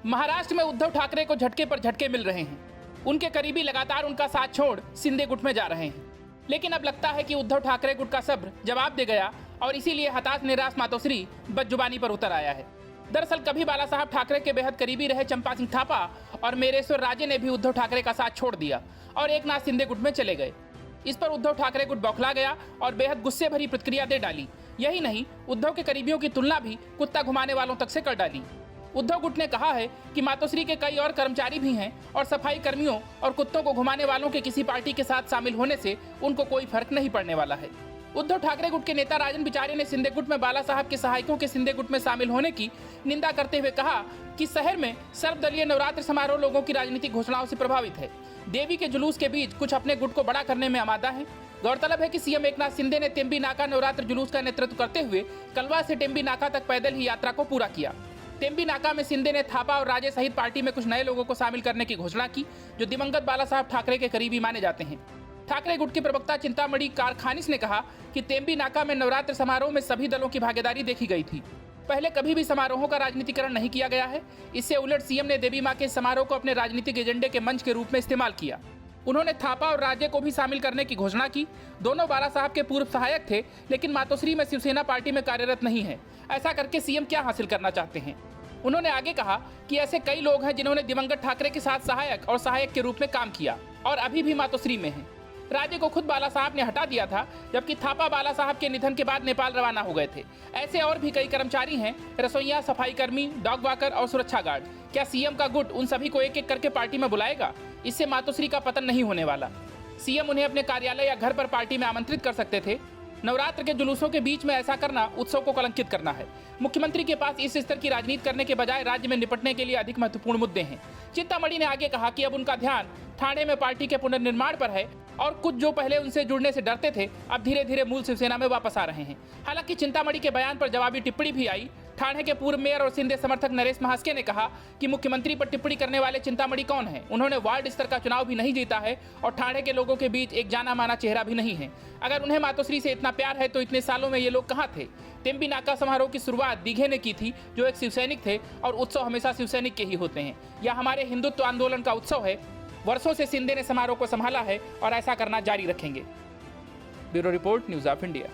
महाराष्ट्र में उद्धव ठाकरे को झटके पर झटके मिल रहे हैं। उनके करीबी लगातार उनका साथ छोड़ शिंदे गुट में जा रहे हैं। लेकिन अब लगता है कि उद्धव ठाकरे गुट का सब्र जवाब दे गया और इसीलिए हताश निराश मातोश्री बदजुबानी पर उतर आया है। दरअसल कभी बाला साहब ठाकरे के बेहद करीबी रहे चंपा सिंह थापा और मेरेश्वर राजे ने भी उद्धव ठाकरे का साथ छोड़ दिया और एक नाथ शिंदे गुट में चले गए। इस पर उद्धव ठाकरे गुट बौखला गया और बेहद गुस्से भरी प्रतिक्रिया दे डाली। यही नहीं, उद्धव के करीबियों की तुलना भी कुत्ता घुमाने वालों तक से कर डाली। उद्धव गुट ने कहा है कि मातोश्री के कई और कर्मचारी भी हैं और सफाई कर्मियों और कुत्तों को घुमाने वालों के किसी पार्टी के साथ शामिल होने से उनको कोई फर्क नहीं पड़ने वाला है। उद्धव ठाकरे गुट के नेता राजन बिचारे ने शिंदे गुट में बाला साहब के सहायकों के शिंदे गुट में शामिल होने की निंदा करते हुए कहा कि शहर में सर्वदलीय नवरात्र समारोह लोगों की राजनीतिक घोषणाओं से प्रभावित है। देवी के जुलूस के बीच कुछ अपने गुट को बड़ा करने में आमादा है। गौरतलब है कि सीएम एकनाथ शिंदे ने टेम्बी नाका नवरात्र जुलूस का नेतृत्व करते हुए कलवा से टेम्बी नाका तक पैदल ही यात्रा को पूरा किया। टेम्बी नाका में शिंदे ने थापा और राजे सहित पार्टी में कुछ नए लोगों को शामिल करने की घोषणा की जो दिवंगत बाला साहब ठाकरे के करीबी माने जाते हैं। ठाकरे गुट के प्रवक्ता चिंतामणि कारखानिस ने कहा कि टेम्बी नाका में नवरात्र समारोह में सभी दलों की भागीदारी देखी गई थी। पहले कभी भी समारोहों का राजनीतिकरण नहीं किया गया है। इससे उलट सीएम ने देवी मां के समारोह को अपने राजनीतिक एजेंडे के मंच के रूप में इस्तेमाल किया। उन्होंने थापा और राजे को भी शामिल करने की घोषणा की। दोनों बाला साहब के पूर्व सहायक थे, लेकिन मातोश्री में शिवसेना पार्टी में कार्यरत नहीं है। ऐसा करके सीएम क्या हासिल करना चाहते हैं? उन्होंने आगे कहा कि ऐसे कई लोग हैं जिन्होंने दिवंगत ठाकरे के साथ सहायक और सहायक के रूप में काम किया और अभी भी मातोश्री में हैं। राजे को खुद बाला साहब ने हटा दिया था, जबकि थापा बाला साहब के निधन के बाद नेपाल रवाना हो गए थे। ऐसे और भी कई कर्मचारी हैं, रसोइया, सफाई कर्मी, डॉग वॉकर और सुरक्षा गार्ड। क्या सीएम का गुट उन सभी को एक एक करके पार्टी में बुलाएगा? इससे मातोश्री का पतन नहीं होने वाला। सीएम उन्हें अपने कार्यालय या घर पर पार्टी में आमंत्रित कर सकते थे। नवरात्र के जुलूसों के बीच में ऐसा करना उत्सव को कलंकित करना है। मुख्यमंत्री के पास इस स्तर की राजनीति करने के बजाय राज्य में निपटने के लिए अधिक महत्वपूर्ण मुद्दे हैं। चिंतामणि ने आगे कहा कि अब उनका ध्यान ठाणे में पार्टी के पुनर्निर्माण पर है और कुछ जो पहले उनसे जुड़ने से डरते थे अब धीरे धीरे मूल शिवसेना में वापस आ रहे हैं। हालांकि चिंतामणि के बयान पर जवाबी टिप्पणी भी आई। ठाणे के पूर्व मेयर और शिंदे समर्थक नरेश महास्के ने कहा कि मुख्यमंत्री पर टिप्पणी करने वाले चिंतामणि कौन है? उन्होंने वार्ड स्तर का चुनाव भी नहीं जीता है और ठाणे के लोगों के बीच एक जाना माना चेहरा भी नहीं है। अगर उन्हें मातोश्री से इतना प्यार है तो इतने सालों में ये लोग कहाँ थे? टेम्बी नाका समारोह की शुरुआत दीघे ने की थी, जो एक शिवसैनिक थे, और उत्सव हमेशा शिवसैनिक के ही होते हैं। यह हमारे हिंदुत्व आंदोलन का उत्सव है। वर्षों से शिंदे ने समारोह को संभाला है और ऐसा करना जारी रखेंगे। Bureau report, news of India.